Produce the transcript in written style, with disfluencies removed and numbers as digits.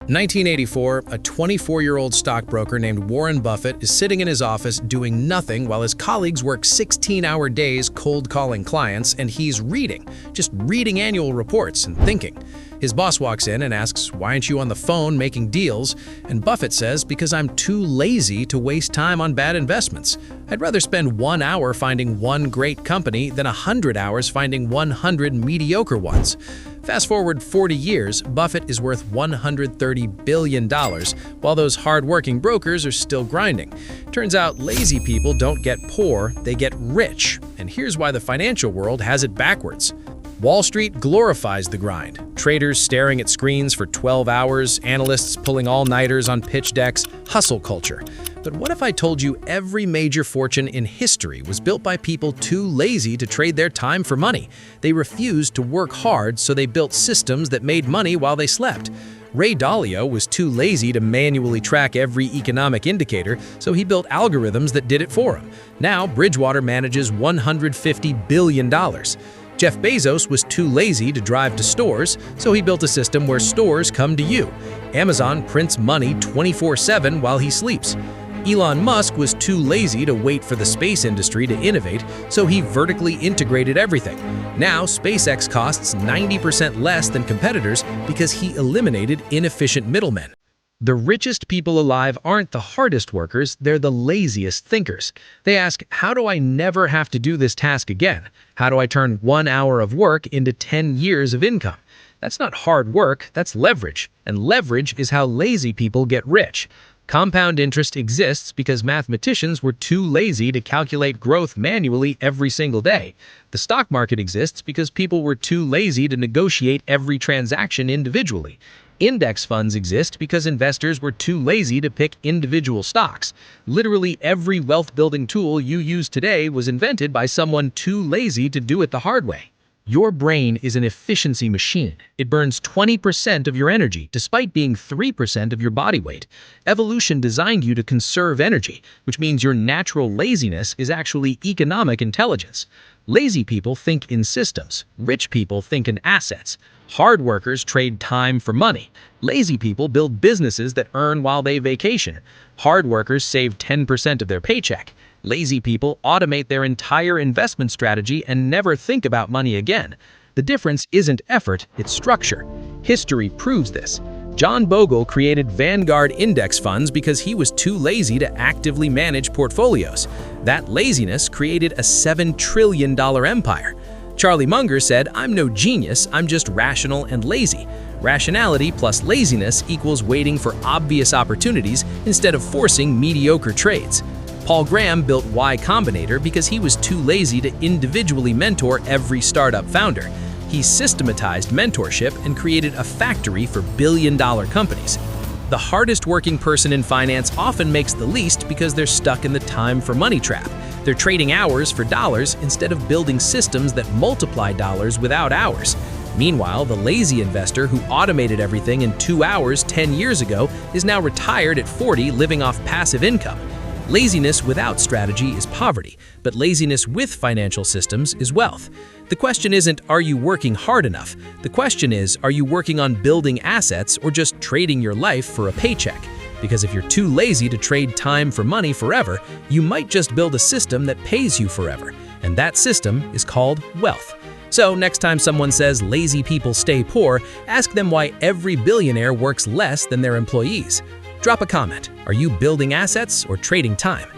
1984, a 24-year-old stockbroker named Warren Buffett is sitting in his office doing nothing while his colleagues work 16-hour days cold calling clients, and he's just reading annual reports and thinking. His boss walks in and asks, "Why aren't you on the phone making deals?" And Buffett says, "Because I'm too lazy to waste time on bad investments. I'd rather spend 1 hour finding one great company than 100 hours finding 100 mediocre ones." Fast forward 40 years, Buffett is worth $130 billion, while those hard-working brokers are still grinding. Turns out lazy people don't get poor, they get rich. And here's why the financial world has it backwards. Wall Street glorifies the grind. Traders staring at screens for 12 hours, analysts pulling all-nighters on pitch decks, hustle culture. But what if I told you every major fortune in history was built by people too lazy to trade their time for money? They refused to work hard, so they built systems that made money while they slept. Ray Dalio was too lazy to manually track every economic indicator, so he built algorithms that did it for him. Now, Bridgewater manages $150 billion. Jeff Bezos was too lazy to drive to stores, so he built a system where stores come to you. Amazon prints money 24/7 while he sleeps. Elon Musk was too lazy to wait for the space industry to innovate, so he vertically integrated everything. Now, SpaceX costs 90% less than competitors because he eliminated inefficient middlemen. The richest people alive aren't the hardest workers, they're the laziest thinkers. They ask, how do I never have to do this task again? How do I turn 1 hour of work into 10 years of income? That's not hard work, that's leverage. And leverage is how lazy people get rich. Compound interest exists because mathematicians were too lazy to calculate growth manually every single day. The stock market exists because people were too lazy to negotiate every transaction individually. Index funds exist because investors were too lazy to pick individual stocks. Literally every wealth-building tool you use today was invented by someone too lazy to do it the hard way. Your brain is an efficiency machine. It burns 20% of your energy, despite being 3% of your body weight. Evolution designed you to conserve energy, which means your natural laziness is actually economic intelligence. Lazy people think in systems. Rich people think in assets. Hard workers trade time for money. Lazy people build businesses that earn while they vacation. Hard workers save 10% of their paycheck. Lazy people automate their entire investment strategy and never think about money again. The difference isn't effort, it's structure. History proves this. John Bogle created Vanguard index funds because he was too lazy to actively manage portfolios. That laziness created a $7 trillion empire. Charlie Munger said, "I'm no genius, I'm just rational and lazy. Rationality plus laziness equals waiting for obvious opportunities instead of forcing mediocre trades." Paul Graham built Y Combinator because he was too lazy to individually mentor every startup founder. He systematized mentorship and created a factory for billion-dollar companies. The hardest working person in finance often makes the least because they're stuck in the time for money trap. They're trading hours for dollars instead of building systems that multiply dollars without hours. Meanwhile, the lazy investor who automated everything in 2 hours 10 years ago is now retired at 40 living off passive income. Laziness without strategy is poverty, but laziness with financial systems is wealth. The question isn't, are you working hard enough? The question is, are you working on building assets or just trading your life for a paycheck? Because if you're too lazy to trade time for money forever, you might just build a system that pays you forever. And that system is called wealth. So next time someone says lazy people stay poor, ask them why every billionaire works less than their employees. Drop a comment. Are you building assets or trading time?